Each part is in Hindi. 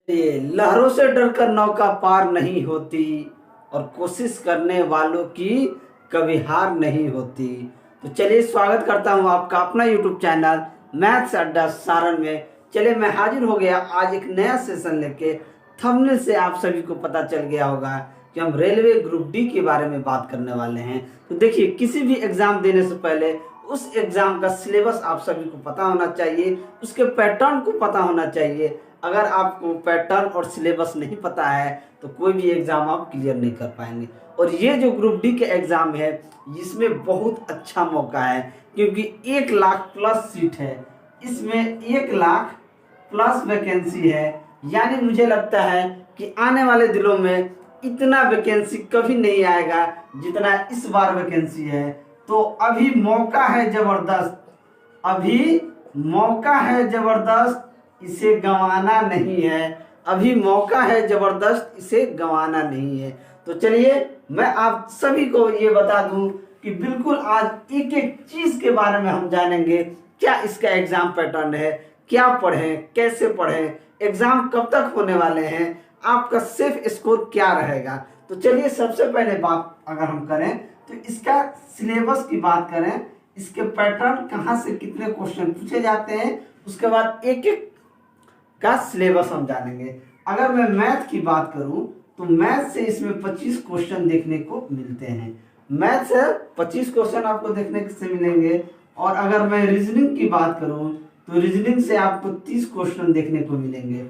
ये लहरों से डरकर नौका पार नहीं होती और कोशिश करने वालों की कभी हार नहीं होती। तो चलिए स्वागत करता हूं आपका अपना यूट्यूब चैनल मैथ्स अड्डा सारण में। चलिए मैं हाजिर हो गया आज एक नया सेशन लेके। थंबनेल से आप सभी को पता चल गया होगा कि हम रेलवे ग्रुप डी के बारे में बात करने वाले हैं। तो देखिए, किसी भी एग्जाम देने से पहले उस एग्जाम का सिलेबस आप सभी को पता होना चाहिए, उसके पैटर्न को पता होना चाहिए। अगर आपको पैटर्न और सिलेबस नहीं पता है तो कोई भी एग्जाम आप क्लियर नहीं कर पाएंगे। और ये जो ग्रुप डी के एग्जाम है इसमें बहुत अच्छा मौका है, क्योंकि 1 लाख प्लस सीट है, इसमें 1 लाख प्लस वैकेंसी है। यानी मुझे लगता है कि आने वाले दिनों में इतना वैकेंसी कभी नहीं आएगा जितना इस बार वैकेंसी है। तो अभी मौका है जबरदस्त, अभी मौका है जबरदस्त, इसे गंवाना नहीं है। अभी मौका है जबरदस्त, इसे गंवाना नहीं है। तो चलिए मैं आप सभी को ये बता दूं कि बिल्कुल आज एक एक चीज के बारे में हम जानेंगे। क्या इसका एग्जाम पैटर्न है, क्या पढ़ें, कैसे पढ़ें, एग्जाम कब तक होने वाले हैं, आपका सेफ स्कोर क्या रहेगा। तो चलिए सबसे पहले बात अगर हम करें तो इसका सिलेबस की बात करें, इसके पैटर्न कहाँ से कितने क्वेश्चन पूछे जाते हैं, उसके बाद एक एक का सिलेबस हम जानेंगे। अगर मैं मैथ की बात करूं तो मैथ से इसमें 25 क्वेश्चन देखने को मिलते हैं। मैथ से 25 क्वेश्चन आपको देखने से मिलेंगे। और अगर मैं रीजनिंग की बात करूं तो रीजनिंग से आपको 30 क्वेश्चन देखने को मिलेंगे।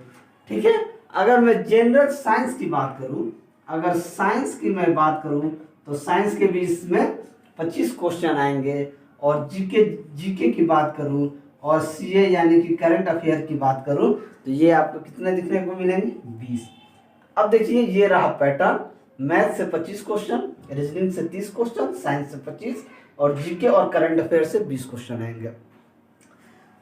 ठीक है। अगर मैं जनरल साइंस की बात करूं, अगर साइंस की मैं बात करूं तो साइंस के भी इसमें 25 क्वेश्चन आएंगे। और जीके जीके की बात करूं और सीए यानी कि करंट अफेयर की बात करूं तो ये आपको कितने दिखने को मिलेंगे, 20। अब देखिए ये रहा पैटर्न, मैथ से 25 क्वेश्चन, रीजनिंग से 30 क्वेश्चन, साइंस से 25 और जीके और करंट अफेयर से 20 क्वेश्चन आएंगे।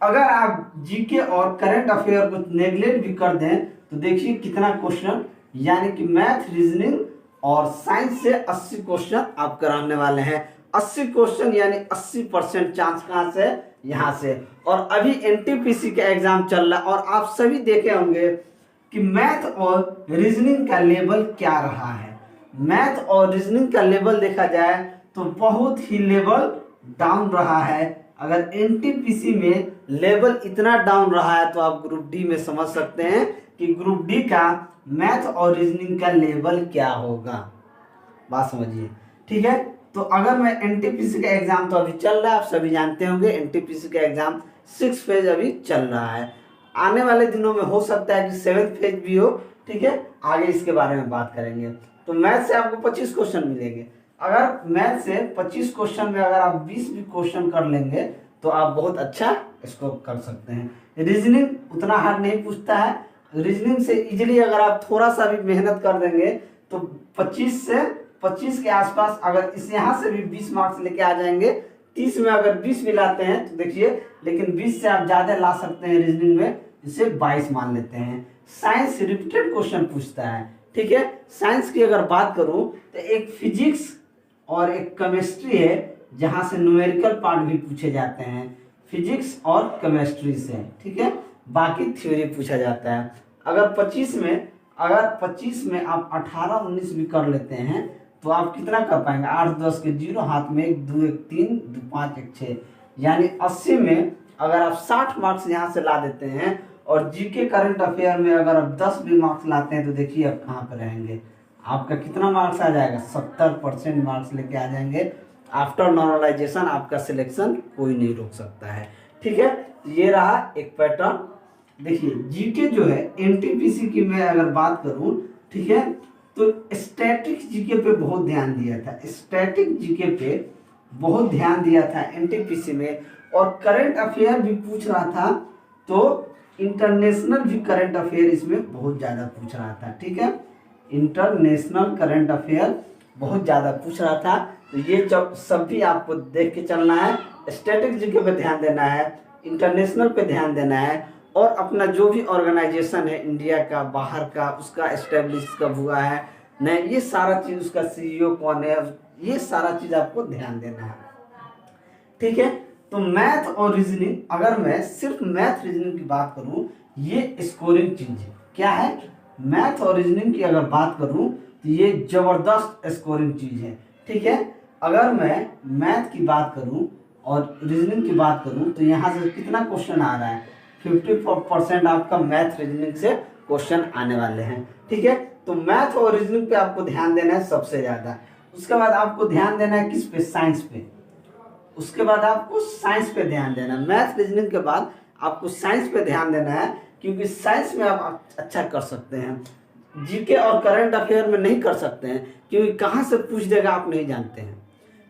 अगर आप जीके और करंट अफेयर को नेग्लेक्ट भी कर दें तो देखिए कितना क्वेश्चन, यानी कि मैथ, रीजनिंग और साइंस से 80 क्वेश्चन आप कराने वाले हैं। 80 क्वेश्चन यानी 80% चांस कहाँ से, यहाँ से। और अभी एनटीपीसी का एग्जाम चल रहा है और आप सभी देखे होंगे कि मैथ और रीजनिंग का लेवल क्या रहा है। मैथ और रीजनिंग का लेवल देखा जाए तो बहुत ही लेवल डाउन रहा है। अगर एनटीपीसी में लेवल इतना डाउन रहा है तो आप ग्रुप डी में समझ सकते हैं कि ग्रुप डी का मैथ और रीजनिंग का लेवल क्या होगा। बात समझिए, ठीक है। तो अगर मैं एनटीपीसी का एग्जाम तो अभी चल रहा है, आप सभी जानते होंगे एनटीपीसी का एग्जाम 6 फेज अभी चल रहा है। आने वाले दिनों में हो सकता है कि 7th फेज भी हो। ठीक है, आगे इसके बारे में बात करेंगे। तो मैथ से आपको 25 क्वेश्चन मिलेंगे। अगर मैथ से 25 क्वेश्चन में अगर आप 20 भी क्वेश्चन कर लेंगे तो आप बहुत अच्छा स्कोर कर सकते हैं। रीजनिंग उतना हार्ड नहीं पूछता है, रीजनिंग से इजीली अगर आप थोड़ा सा भी मेहनत कर देंगे तो 25 के आसपास, अगर इस यहाँ से भी 20 मार्क्स लेके आ जाएंगे, 30 में अगर 20 भी लाते हैं तो देखिए, लेकिन 20 से आप ज्यादा ला सकते हैं रीजनिंग में, इसे 22 मान लेते हैं। साइंस रिपीटेड क्वेश्चन पूछता है। ठीक है, साइंस की अगर बात करूं तो एक फिजिक्स और एक केमिस्ट्री है जहां से न्यूमेरिकल पार्ट भी पूछे जाते हैं, फिजिक्स और केमिस्ट्री से। ठीक है, बाकी थ्योरी पूछा जाता है। अगर 25 में आप 18-19 भी कर लेते हैं तो आप कितना कर पाएंगे, 8-10 के 0 हाथ में 1 2 1 3 2 5 1 6, यानी 80 में अगर आप 60 मार्क्स यहाँ से ला देते हैं। और जीके करंट अफेयर में अगर आप 10 भी मार्क्स लाते हैं तो देखिए आप कहाँ पर रहेंगे, आपका कितना मार्क्स आ जाएगा, 70% मार्क्स लेके आ जाएंगे। आफ्टर नॉर्मलाइजेशन आपका सिलेक्शन कोई नहीं रोक सकता है। ठीक है, ये रहा एक पैटर्न। देखिए जीके जो है एनटीपीसी की मैं अगर बात करूं, ठीक है, तो स्टैटिक जीके पे बहुत ध्यान दिया था, स्टैटिक जीके पे बहुत ध्यान दिया था एनटीपीसी में। और करंट अफेयर भी पूछ रहा था, तो इंटरनेशनल भी करंट अफेयर इसमें बहुत ज़्यादा पूछ रहा था। ठीक है, इंटरनेशनल करंट अफेयर बहुत ज़्यादा पूछ रहा था। तो ये सब भी आपको देख के चलना है। स्टैटिक जीके पे ध्यान देना है, इंटरनेशनल पे ध्यान देना है, और अपना जो भी ऑर्गेनाइजेशन है इंडिया का, बाहर का, उसका एस्टेब्लिश कब हुआ है, नहीं, ये सारा चीज़, उसका सीईओ कौन है, ये सारा चीज़ आपको ध्यान देना है। ठीक है, तो मैथ और रीजनिंग, अगर मैं सिर्फ मैथ रीजनिंग की बात करूं, ये स्कोरिंग चीज है। क्या है, मैथ और रीजनिंग की अगर बात करूं तो ये जबरदस्त स्कोरिंग चीज है। ठीक है, अगर मैं मैथ की बात करूं और रीजनिंग की बात करूं तो यहाँ से कितना क्वेश्चन आ रहा है, 54% आपका मैथ रीजनिंग से क्वेश्चन आने वाले हैं। ठीक है, तो मैथ और रीजनिंग पे आपको ध्यान देना है सबसे ज्यादा। उसके बाद आपको ध्यान देना है किस पे, साइंस पे। उसके बाद आपको साइंस पे ध्यान देना है, मैथ रीजनिंग के बाद आपको साइंस पे ध्यान देना है, क्योंकि साइंस में आप अच्छा कर सकते हैं। जीके और करंट अफेयर में नहीं कर सकते हैं, क्योंकि कहाँ से पूछ देगा आप नहीं जानते हैं।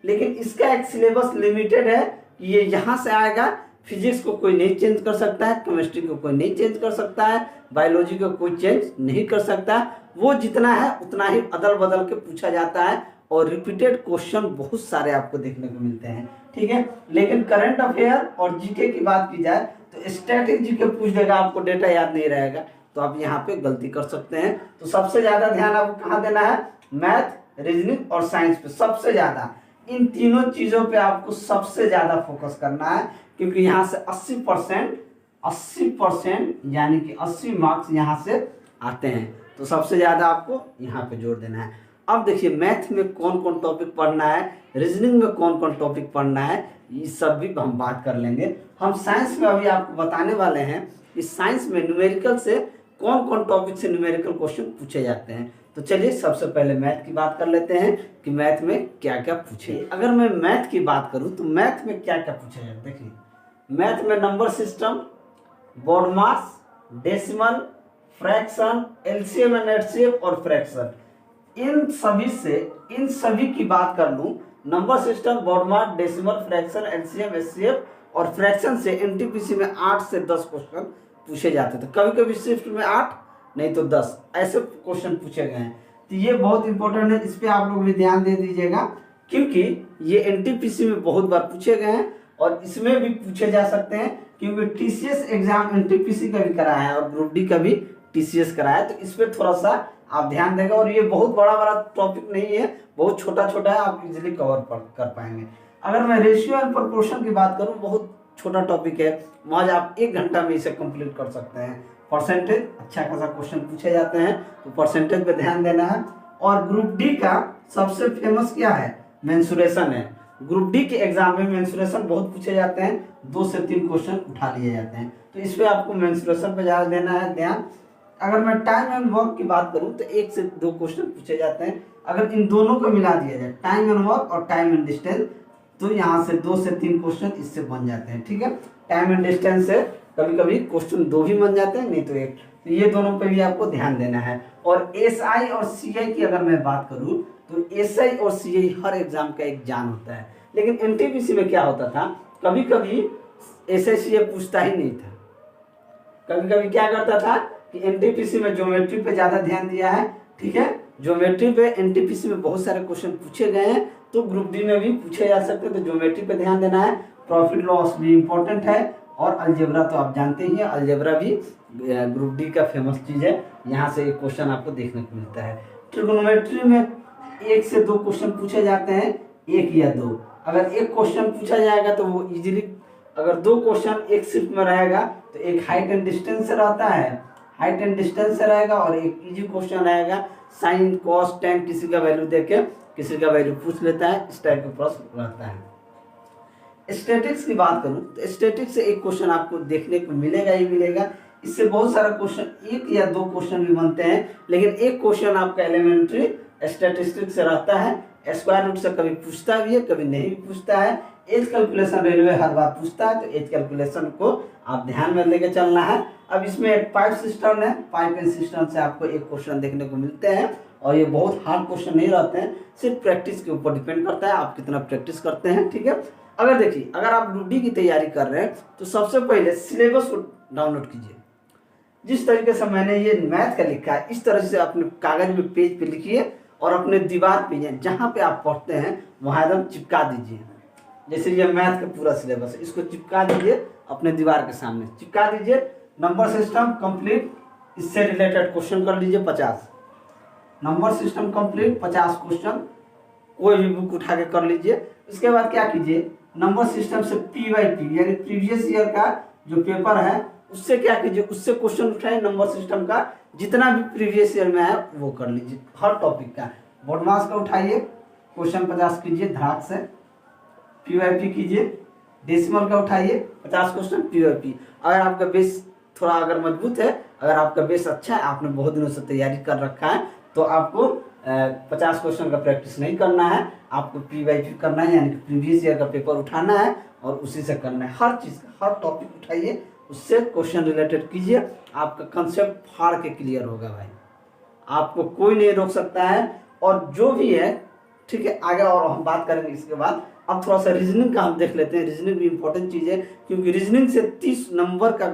लेकिन इसका एक सिलेबस लिमिटेड है, ये यहाँ से आएगा। फिजिक्स को कोई नहीं चेंज कर सकता है, केमिस्ट्री को कोई नहीं चेंज कर सकता है, बायोलॉजी को कोई चेंज नहीं कर सकता है। वो जितना है उतना ही अदल बदल के पूछा जाता है, और रिपीटेड क्वेश्चन बहुत सारे आपको देखने को मिलते हैं। ठीक है, लेकिन करंट अफेयर और जीके की बात की जाए तो स्टैटिक जीके पूछ देगा, आपको डेटा याद नहीं रहेगा, तो आप यहाँ पे गलती कर सकते हैं। तो सबसे ज्यादा ध्यान आपको कहाँ देना है, मैथ, रीजनिंग और साइंस पे सबसे ज्यादा। इन तीनों चीजों पे आपको सबसे ज्यादा फोकस करना है, क्योंकि यहाँ से 80% यानी कि 80 मार्क्स यहाँ से आते हैं। तो सबसे ज्यादा आपको यहाँ पे जोर देना है। अब देखिए, मैथ में कौन कौन टॉपिक पढ़ना है, रीजनिंग में कौन कौन टॉपिक पढ़ना है, ये सब भी हम बात कर लेंगे। हम साइंस में अभी आपको बताने वाले हैं कि साइंस में न्यूमेरिकल से कौन कौन टॉपिक से न्यूमेरिकल क्वेश्चन पूछे जाते हैं। तो चलिए सबसे पहले मैथ की बात कर लेते हैं कि मैथ में क्या क्या पूछे। अगर मैं मैथ की बात करूं तो मैथ में क्या क्या पूछा जाता है। देखिए, मैथ में number system, board mass, decimal, fraction, LCM and HCF और फ्रैक्शन, इन सभी की बात कर लूं, नंबर सिस्टम, बोर्ड मास, डेसिमल, फ्रैक्शन, एलसीएम, एचसीएफ और फ्रैक्शन से एनटीपीसी में 8 से 10 क्वेश्चन पूछे जाते थे। कभी कभी शिफ्ट में 8 नहीं तो 10 ऐसे क्वेश्चन पूछे गए हैं। तो ये बहुत इंपॉर्टेंट है, इस पे आप लोग भी ध्यान दे दीजिएगा, क्योंकि ये एनटीपीसी में बहुत बार पूछे गए हैं और इसमें भी पूछे जा सकते हैं, क्योंकि टीसीएस एग्जाम एनटीपीसी का भी कराया है और ग्रुप डी का भी टीसीएस कराया है। तो इस पे थोड़ा सा आप ध्यान देगा, और ये बहुत बड़ा बड़ा टॉपिक नहीं है, बहुत छोटा छोटा है, आप इजीली कवर कर पाएंगे। अगर मैं रेशियो एंड प्रोपोर्शन की बात करूं, बहुत छोटा टॉपिक है, मौज आप 1 घंटा में इसे कंप्लीट कर सकते हैं। परसेंटेज अच्छा खासा क्वेश्चन पूछे जाते हैं, तो परसेंटेज पे ध्यान देना है। और ग्रुप डी का सबसे फेमस क्या है, मेंसुरेशन है। ग्रुप डी के एग्जाम में मेंसुरेशन बहुत पूछे जाते हैं, 2 से 3 क्वेश्चन उठा लिए जाते हैं, तो इस पे आपको मेंसुरेशन पे ज्यादा देना है ध्यान। अगर मैं टाइम एंड वर्क की बात करूं तो 1 से 2 क्वेश्चन पूछे जाते हैं। अगर इन दोनों को मिला दिया जाए, टाइम एंड वर्क और टाइम एंड डिस्टेंस, तो यहाँ से 2 से 3 क्वेश्चन इससे बन जाते हैं। ठीक है, टाइम एंड डिस्टेंस से कभी कभी क्वेश्चन 2 भी बन जाते हैं, नहीं तो 1। तो ये दोनों पे भी आपको ध्यान देना है। और एसआई और सीआई की अगर मैं बात करूं तो एसआई और सीआई हर एग्जाम का एक जान होता है, लेकिन एनटीपीसी में क्या होता था, कभी कभी एसआई सीआई पूछता ही नहीं था। कभी कभी क्या करता था कि एनटीपीसी में ज्योमेट्री पे ज्यादा ध्यान दिया है। ठीक है, ज्योमेट्री पे एनटीपीसी में बहुत सारे क्वेश्चन पूछे गए हैं, तो ग्रुप डी में भी पूछे जा सकते हैं, तो ज्योमेट्री पे ध्यान देना है। प्रॉफिट लॉस भी इंपॉर्टेंट है, और अलजेब्रा तो आप जानते ही हैं, अलजेब्रा भी ग्रुप डी का फेमस चीज है, यहाँ से एक क्वेश्चन आपको देखने को मिलता है। ट्रिग्नोमेट्री में 1 से 2 क्वेश्चन पूछे जाते हैं, 1 या 2। अगर 1 क्वेश्चन पूछा जाएगा तो वो इजीली, अगर 2 क्वेश्चन एक शिफ्ट में रहेगा तो एक हाइट एंड डिस्टेंस से रहता है, हाइट एंड डिस्टेंस से रहेगा, और एक इजी क्वेश्चन रहेगा साइन कॉस टेन, किसी का वैल्यू देके किसी का वैल्यू पूछ लेता है, इस टाइप का प्रश्न रहता है। स्टैटिक्स की बात करूं तो स्टैटिक्स से एक क्वेश्चन आपको देखने को मिलेगा ही मिलेगा। इससे बहुत सारा क्वेश्चन, 1 या 2 क्वेश्चन भी बनते हैं, लेकिन एक क्वेश्चन आपका एलिमेंट्री स्टैटिस्टिक्स से रहता है। स्क्वायर रूट से कभी पूछता भी है, कभी नहीं भी पूछता है। एज कैलकुलेशन रेलवे हर बार पूछता है, तो एज कैलकुलेशन को आप ध्यान में लेके चलना है। अब इसमें एक पाइप सिस्टम है, पाइप एंड सिस्टम से आपको एक क्वेश्चन देखने को मिलते हैं, और ये बहुत हार्ड क्वेश्चन नहीं रहते हैं, सिर्फ प्रैक्टिस के ऊपर डिपेंड करता है आप कितना प्रैक्टिस करते हैं। ठीक है, अगर देखिए, अगर आप ग्रुप डी की तैयारी कर रहे हैं तो सबसे पहले सिलेबस को डाउनलोड कीजिए। जिस तरीके से मैंने ये मैथ का लिखा है, इस तरह से अपने कागज में पेज पे लिखिए, और अपने दीवार पे जहाँ पे आप पढ़ते हैं वहाँ एकदम चिपका दीजिए। जैसे ये मैथ का पूरा सिलेबस है, इसको चिपका दीजिए अपने दीवार के सामने, चिपका दीजिए। नंबर सिस्टम कंप्लीट, इससे रिलेटेड क्वेश्चन कर लीजिए 50। नंबर सिस्टम कंप्लीट 50 क्वेश्चन कोई भी बुक उठा के कर लीजिए। उसके बाद क्या कीजिए, नंबर सिस्टम से PYP यानी प्रीवियस ईयर का जो पेपर है उससे क्या कीजिए, उससे क्वेश्चन उठाए नंबर सिस्टम का, जितना भी प्रीवियस ईयर में है वो कर लीजिए, हर टॉपिक का। बोर्ड मास का उठाइए, क्वेश्चन 50 कीजिए धड़ाक से, पीवाईपी कीजिए। डेसिमल का उठाइए 50 क्वेश्चन पीवाईपी। अगर आपका बेस थोड़ा अगर मजबूत है, अगर आपका बेस अच्छा है, आपने बहुत दिनों से तैयारी कर रखा है, तो आपको 50 क्वेश्चन का प्रैक्टिस नहीं करना है, आपको पीवाईपी करना है, यानी कि प्रीवियस ईयर का पेपर उठाना है और उसी से करना है। हर चीज़ का हर टॉपिक उठाइए, उससे क्वेश्चन रिलेटेड कीजिए, आपका कंसेप्ट फाड़ के क्लियर होगा भाई, आपको कोई नहीं रोक सकता है। और जो भी है ठीक है, आगे और हम बात करेंगे इसके बाद। अब थोड़ा सा रीजनिंग का हम देख लेते हैं। रीजनिंग भी इंपॉर्टेंट चीज़ है, क्योंकि रीजनिंग से 30 नंबर का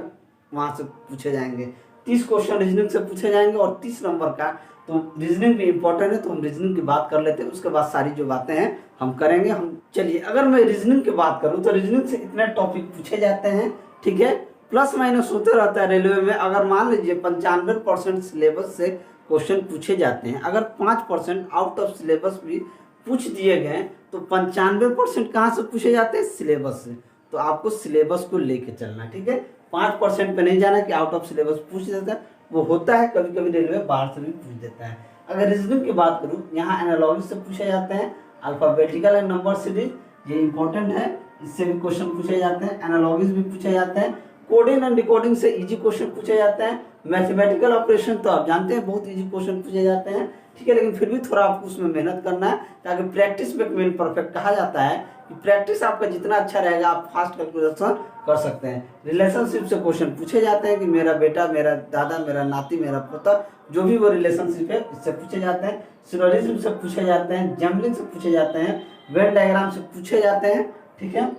वहाँ से पूछे जाएंगे, 30 क्वेश्चन रीजनिंग से पूछे जाएंगे और 30 नंबर का। तो रीजनिंग भी इंपॉर्टेंट है, तो हम रीजनिंग की बात कर लेते हैं, उसके बाद सारी जो बातें हैं हम करेंगे। हम चलिए, अगर मैं रीजनिंग की बात करूँ तो रीजनिंग से इतने टॉपिक पूछे जाते हैं, ठीक है, प्लस माइनस होते रहता है रेलवे में। अगर मान लीजिए 95% सिलेबस से क्वेश्चन पूछे जाते हैं, अगर 5% आउट ऑफ सिलेबस भी पूछ दिए गए, तो 95% कहाँ से पूछे जाते हैं? सिलेबस से। तो आपको सिलेबस को लेके चलना, ठीक है, 5% पे नहीं जाना कि आउट ऑफ सिलेबस पूछ देता है, वो होता है कभी कभी रेलवे बाहर से भी पूछ देता है। अगर रीजनिंग की बात करूँ, यहाँ एनालॉजी से पूछे जाते हैं, अल्फाबेटिकल एंड नंबर सीरीज, ये इंपॉर्टेंट है, इससे भी क्वेश्चन पूछे जाते हैं, एनालॉजीज भी पूछे जाते हैं, कोडिंग एंड डिकोडिंग से इजी क्वेश्चन पूछे जाते हैं, मैथमेटिकल ऑपरेशन तो आप जानते हैं बहुत इजी क्वेश्चन पूछे जाते हैं, ठीक है, लेकिन फिर भी थोड़ा आपको उसमें मेहनत करना है, ताकि प्रैक्टिस में मेन परफेक्ट कहा जाता है कि प्रैक्टिस आपका जितना अच्छा रहेगा आप फास्ट कैलकुलेशन कर सकते हैं। रिलेशनशिप से क्वेश्चन पूछे जाते हैं कि मेरा बेटा, मेरा दादा, मेरा नाती, मेरा पोता, जो भी वो रिलेशनशिप है इससे पूछे जाते हैं। सिनोनिम्स से पूछे जाते हैं, जम्बलिंग से पूछे जाते हैं, वेन डायग्राम से पूछे जाते हैं, ठीक है,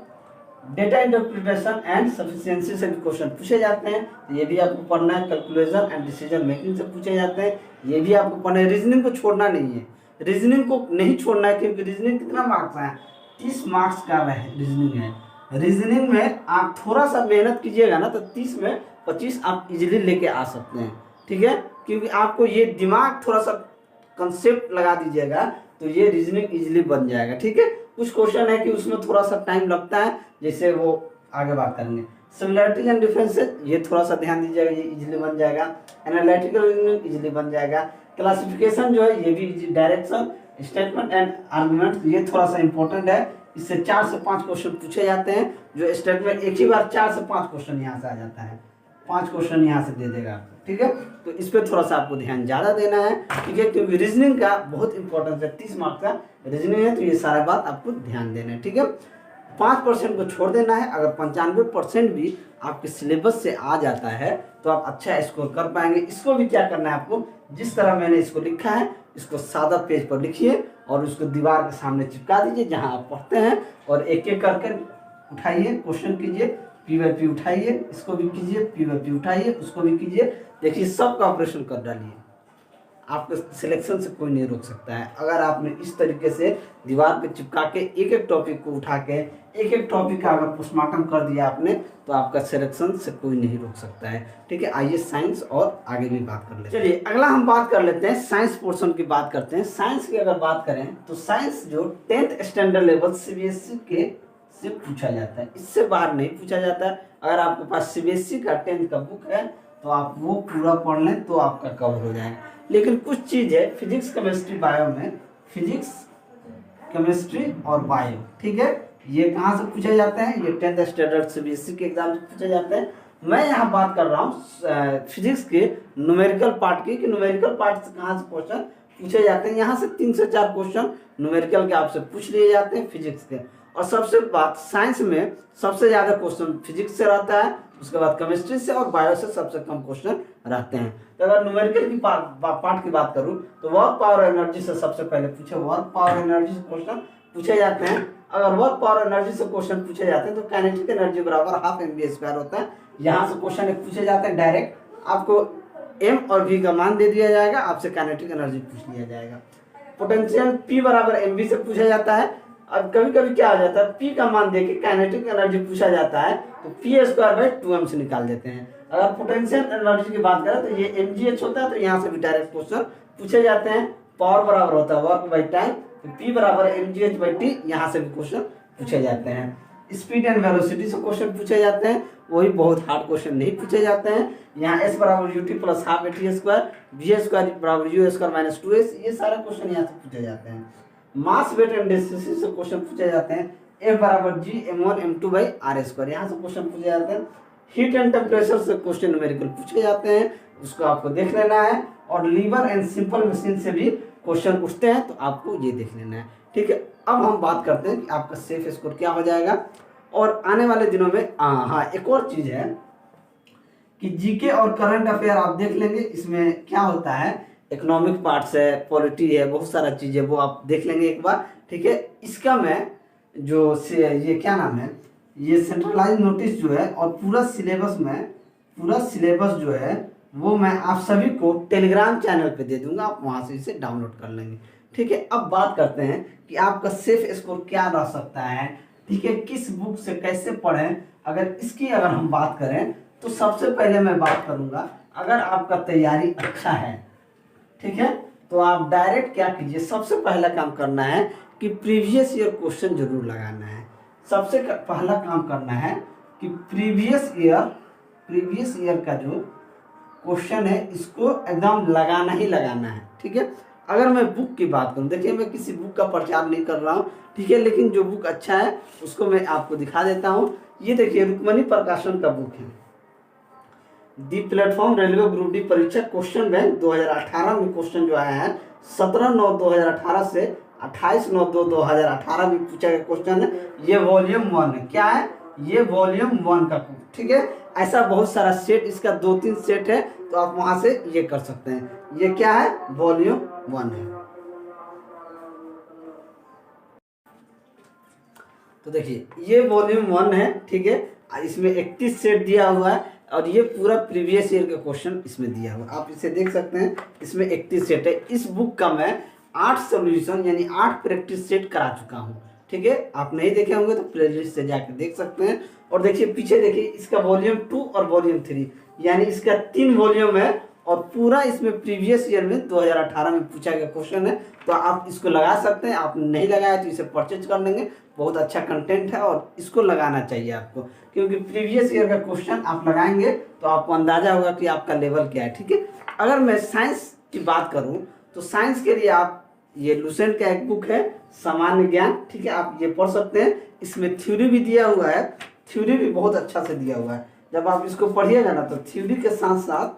डेटा इंटरप्रिटेशन एंड सफिशिएंसी से भी क्वेश्चन पूछे जाते हैं, ये भी आपको पढ़ना है। कैलकुलेशन एंड डिसीजन मेकिंग से पूछे जाते हैं, ये भी आपको पढ़ना है। रीजनिंग को छोड़ना नहीं है, रीजनिंग को नहीं छोड़ना है, क्योंकि रीजनिंग कितना मार्क्स है? 30 मार्क्स का रीजनिंग है। रीजनिंग में आप थोड़ा सा मेहनत कीजिएगा ना, तो 30 में 25 आप इजीली लेके आ सकते हैं, ठीक है, क्योंकि आपको ये दिमाग थोड़ा सा कंसेप्ट लगा दीजिएगा तो ये रीजनिंग इजीली बन जाएगा, ठीक है। कुछ क्वेश्चन है कि उसमें थोड़ा सा टाइम लगता है, जैसे वो आगे बात करेंगे। सिमिलरिटीज एंड डिफरेंसेस, ये थोड़ा सा ध्यान दीजिएगा, ये इजीली बन जाएगा। एनालिटिकल रीजनिंग इजीली बन जाएगा। क्लासिफिकेशन जो है ये भी easy. Direction, statement and argument, ये थोड़ा सा इंपॉर्टेंट है, इससे 4 से 5 क्वेश्चन पूछे जाते हैं। जो स्टेटमेंट एक ही बार 4 से 5 क्वेश्चन यहाँ से आ जाता है, 5 क्वेश्चन यहाँ से दे देगा आपको, ठीक है। तो इस पर थोड़ा सा आपको ध्यान ज़्यादा देना है, ठीक है, क्योंकि रीजनिंग का बहुत इंपॉर्टेंस है। 30 मार्क्स का रीजनिंग है, तो ये सारा बात आपको ध्यान देना है, ठीक है। 5% को छोड़ देना है। अगर 95% भी आपके सिलेबस से आ जाता है तो आप अच्छा स्कोर कर पाएंगे। इसको भी क्या करना है आपको, जिस तरह मैंने इसको लिखा है, इसको सादा पेज पर लिखिए और उसको दीवार के सामने चिपका दीजिए जहाँ आप पढ़ते हैं, और एक एक करके उठाइए, क्वेश्चन कीजिए, पीवाईपी उठाइए, इसको भी कीजिए, पीवाईपी उठाइए, उसको भी कीजिए। देखिए सबका ऑपरेशन कर डालिए, आपके सिलेक्शन से कोई नहीं रोक सकता है। अगर आपने इस तरीके से दीवार पे चिपका के एक एक टॉपिक को उठा के एक एक टॉपिक का अगर पोस्टमार्टम कर दिया आपने, तो आपका सिलेक्शन से कोई नहीं रोक सकता है, ठीक है। आइए साइंस और आगे भी बात कर लेते हैं। चलिए अगला हम बात कर लेते हैं, साइंस पोर्शन की बात करते हैं। साइंस की अगर बात करें तो साइंस जो 10th स्टैंडर्ड लेवल सीबीएसई के से पूछा जाता है, इससे बाहर नहीं पूछा जाता है। अगर आपके पास सीबीएसई का 10th का बुक है तो आप वो पूरा पढ़ लें तो आपका कवर हो जाएगा। लेकिन कुछ चीज़ है फिजिक्स, केमिस्ट्री, बायो में, फिजिक्स, केमिस्ट्री और बायो, ठीक है, ये कहाँ से पूछे जाते हैं? ये 10th स्टैंडर्ड सीबीएसई के एग्जाम से पूछे जाते हैं। मैं यहाँ बात कर रहा हूँ फिजिक्स के न्यूमेरिकल पार्ट की, कि न्यूमेरिकल पार्ट से कहाँ से क्वेश्चन पूछे जाते हैं। यहाँ से 3 से 4 क्वेश्चन न्यूमेरिकल के आपसे पूछ लिए जाते हैं फिजिक्स के। और सबसे बात, साइंस में सबसे ज़्यादा क्वेश्चन फिजिक्स से रहता है, उसके बाद केमिस्ट्री से और बायो से सबसे कम क्वेश्चन रहते हैं। तो अगर न्यूमेरिकल की पार्ट की बात करूँ तो वर्क पावर एनर्जी से सबसे पहले पूछे, वर्क पावर एनर्जी से क्वेश्चन पूछे जाते हैं। अगर वर्क पावर एनर्जी से क्वेश्चन पूछे जाते हैं तो काइनेटिक एनर्जी बराबर ½ mv² होता है। यहाँ से क्वेश्चन एक पूछे जाते हैं डायरेक्ट, आपको m और v का मान दे दिया जाएगा, आपसे काइनेटिक एनर्जी पूछ लिया जाएगा। पोटेंशियल P बराबर mv से पूछा जाता है। अब कभी कभी क्या आ जाता है, P का मान देके काइनेटिक एनर्जी पूछा जाता है तो P²/2m से निकाल देते हैं। अगर पोटेंशियल एनर्जी की बात करें तो ये mgh होता है, तो यहाँ से भी डायरेक्ट क्वेश्चन पूछे जाते हैं। पावर बराबर होता है वर्क बाई टाइम, तो P बराबर mgh/t, यहाँ से भी क्वेश्चन पूछे जाते हैं। स्पीड एंड वेलोसिटी से क्वेश्चन पूछे जाते हैं, वही बहुत हार्ड क्वेश्चन नहीं पूछे जाते हैं। यहाँ एस बराबर u t plus half a t square, v square बराबर यू स्क्वायर माइनस 2s, ये सारा क्वेश्चन यहाँ से पूछे जाते हैं। मास वेट एंड डेंसिटी से क्वेश्चन पूछे जाते हैं, एफ बराबर जी m1 m2 by are square, यहाँ से क्वेश्चन पूछे जाते हैं। हीट एंड टेम्परेचर से क्वेश्चन न्यूमेरिकल पूछे जाते हैं, उसको आपको देख लेना है। और लीवर एंड सिंपल मशीन से भी क्वेश्चन पूछते हैं, तो आपको ये देख लेना है, ठीक है। अब हम बात करते हैं कि आपका सेफ स्कोर क्या हो जाएगा। और आने वाले दिनों में हाँ एक और चीज़ है कि जीके और करंट अफेयर आप देख लेंगे, इसमें क्या होता है, इकोनॉमिक पार्ट्स है, पॉलिटी है, बहुत सारा चीज़ है, वो आप देख लेंगे एक बार, ठीक है। इसका मैं जो ये क्या नाम है, ये सेंट्रलाइज नोटिस जो है और पूरा सिलेबस जो है वो मैं आप सभी को टेलीग्राम चैनल पे दे दूंगा, आप वहां से इसे डाउनलोड कर लेंगे, ठीक है। अब बात करते हैं कि आपका सेफ स्कोर क्या रह सकता है, ठीक है, किस बुक से कैसे पढ़ें। अगर हम बात करें तो सबसे पहले मैं बात करूंगा, अगर आपका तैयारी अच्छा है, ठीक है, तो आप डायरेक्ट क्या कीजिए, सबसे पहला काम करना है कि प्रीवियस ईयर क्वेश्चन जरूर लगाना है। सबसे पहला काम करना है कि प्रीवियस ईयर का जो क्वेश्चन है इसको एकदम लगाना ही लगाना है, ठीक है। अगर मैं बुक की बात करूं, देखिए मैं किसी बुक का प्रचार नहीं कर रहा हूं, ठीक है, लेकिन जो बुक अच्छा है उसको मैं आपको दिखा देता हूं। ये देखिए रुक्मणी प्रकाशन का बुक है, दी प्लेटफॉर्म रेलवे ग्रुप डी परीक्षा क्वेश्चन बैंक 2018 में क्वेश्चन जो आया है 17/9/2018 से 28/9/2018 में पूछा गया क्वेश्चन है। ये वॉल्यूम 1 है, क्या है, ये वॉल्यूम 1 का, ठीक है। ऐसा बहुत सारा सेट, इसका 2-3 सेट है, तो आप वहां से ये कर सकते हैं। ये क्या है, वॉल्यूम 1 है। तो देखिए ये वॉल्यूम 1 है, ठीक है, इसमें 31 सेट दिया हुआ है और ये पूरा प्रीवियस ईयर का क्वेश्चन इसमें दिया हुआ है, आप इसे देख सकते हैं, इसमें 31 सेट है। इस बुक का मैं 8 सोल्यूशन यानी 8 प्रैक्टिस सेट करा चुका हूँ, ठीक है। आप नहीं देखे होंगे तो प्लेलिस्ट से जाकर देख सकते हैं। और देखिए पीछे देखिए, इसका वॉल्यूम 2 और वॉल्यूम 3 यानी इसका 3 वॉल्यूम है और पूरा इसमें प्रीवियस ईयर में 2018 में पूछा गया क्वेश्चन है, तो आप इसको लगा सकते हैं। आप नहीं लगाया तो इसे परचेज कर लेंगे, बहुत अच्छा कंटेंट है और इसको लगाना चाहिए आपको, क्योंकि प्रीवियस ईयर का क्वेश्चन आप लगाएंगे तो आपको अंदाजा होगा कि आपका लेवल क्या है, ठीक है। अगर मैं साइंस की बात करूं तो साइंस के लिए आप ये लुसेंट का एक बुक है सामान्य ज्ञान, ठीक है, आप ये पढ़ सकते हैं। इसमें थ्योरी भी दिया हुआ है, थ्योरी भी बहुत अच्छा से दिया हुआ है। जब आप इसको पढ़िएगा ना तो थ्योरी के साथ साथ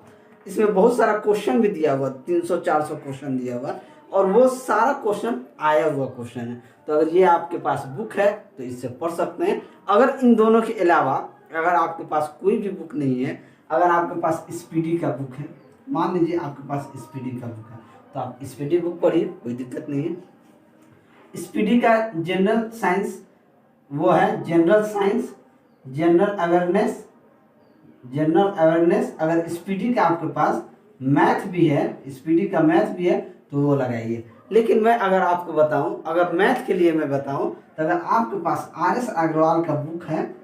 इसमें बहुत सारा क्वेश्चन भी दिया हुआ, 300-400 क्वेश्चन दिया हुआ और वो सारा क्वेश्चन आया हुआ क्वेश्चन है। तो अगर ये आपके पास बुक है तो इससे पढ़ सकते हैं। अगर इन दोनों के अलावा अगर आपके पास कोई भी बुक नहीं है, अगर आपके पास स्पीडी का बुक है, मान लीजिए आपके पास स्पीडी का बुक है, तो आप स्पीडी बुक पढ़िए, कोई दिक्कत नहीं है। स्पीडी का जनरल साइंस वो है जनरल साइंस, जनरल अवेयरनेस। अगर स्पीडी का आपके पास मैथ भी है, स्पीडी का मैथ भी है तो वो लगाइए। लेकिन मैं अगर आपको बताऊं, अगर मैथ के लिए मैं बताऊं, तो अगर आपके पास RS अग्रवाल का बुक है,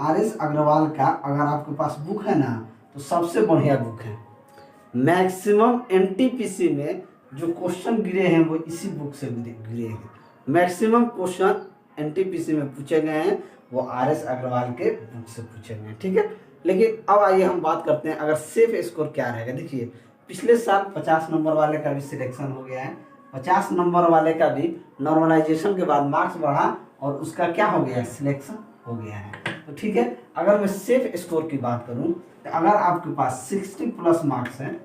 RS अग्रवाल का अगर आपके पास बुक है ना, तो सबसे बढ़िया बुक है। मैक्सिमम NTPC में जो क्वेश्चन गिरे हैं वो इसी बुक से गिरे हैं। मैक्सिमम क्वेश्चन NTPC में पूछे गए हैं वो RS अग्रवाल के बुक से पूछे गए हैं, ठीक है। लेकिन अब आइए हम बात करते हैं अगर सेफ स्कोर क्या रहेगा। देखिए पिछले साल 50 नंबर वाले का भी सिलेक्शन हो गया है, 50 नंबर वाले का भी नॉर्मलाइजेशन के बाद मार्क्स बढ़ा और उसका क्या हो गया, सिलेक्शन हो गया है। तो ठीक है, अगर मैं सेफ स्कोर की बात करूं तो अगर आपके पास 60 प्लस मार्क्स है,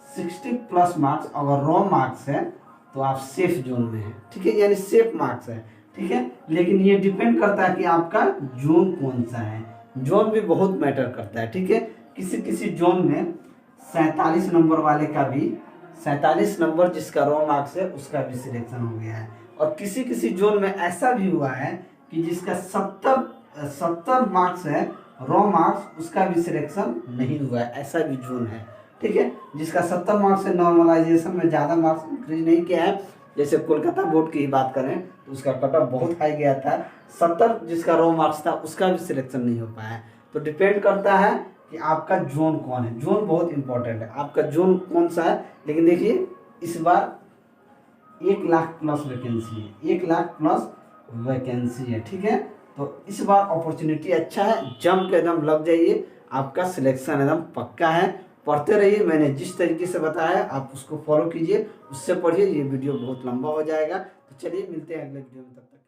60 प्लस मार्क्स अगर रॉ मार्क्स है तो आप सेफ जोन में हैं, ठीक है, यानी सेफ मार्क्स है, ठीक है। लेकिन ये डिपेंड करता है कि आपका जोन कौन सा है, जोन भी बहुत मैटर करता है, ठीक है। किसी किसी जोन में 47 नंबर वाले का भी 47 नंबर जिसका रॉ मार्क्स है उसका भी सिलेक्शन हो गया है, और किसी किसी जोन में ऐसा भी हुआ है कि जिसका 70 मार्क्स है रॉ मार्क्स, उसका भी सिलेक्शन नहीं हुआ है, ऐसा भी जोन है, ठीक है। जिसका 70 मार्क्स है नॉर्मलाइजेशन में ज़्यादा मार्क्स इंक्रीज नहीं किया है, जैसे कोलकाता बोर्ड की ही बात करें तो उसका कट ऑफ बहुत हाई गया था, 70 जिसका रॉ मार्क्स था उसका भी सिलेक्शन नहीं हो पाया। तो डिपेंड करता है कि आपका जोन कौन है, जोन बहुत इंपॉर्टेंट है, आपका जोन कौन सा है। लेकिन देखिए इस बार 1 लाख प्लस वैकेंसी है, 1 लाख प्लस वैकेंसी है, ठीक है। तो इस बार अपॉर्चुनिटी अच्छा है, जम के एकदम लग जाइए, आपका सिलेक्शन एकदम पक्का है। पढ़ते रहिए, मैंने जिस तरीके से बताया आप उसको फॉलो कीजिए, उससे पढ़िए। ये वीडियो बहुत लंबा हो जाएगा, तो चलिए मिलते हैं अगले वीडियो में, तब तक।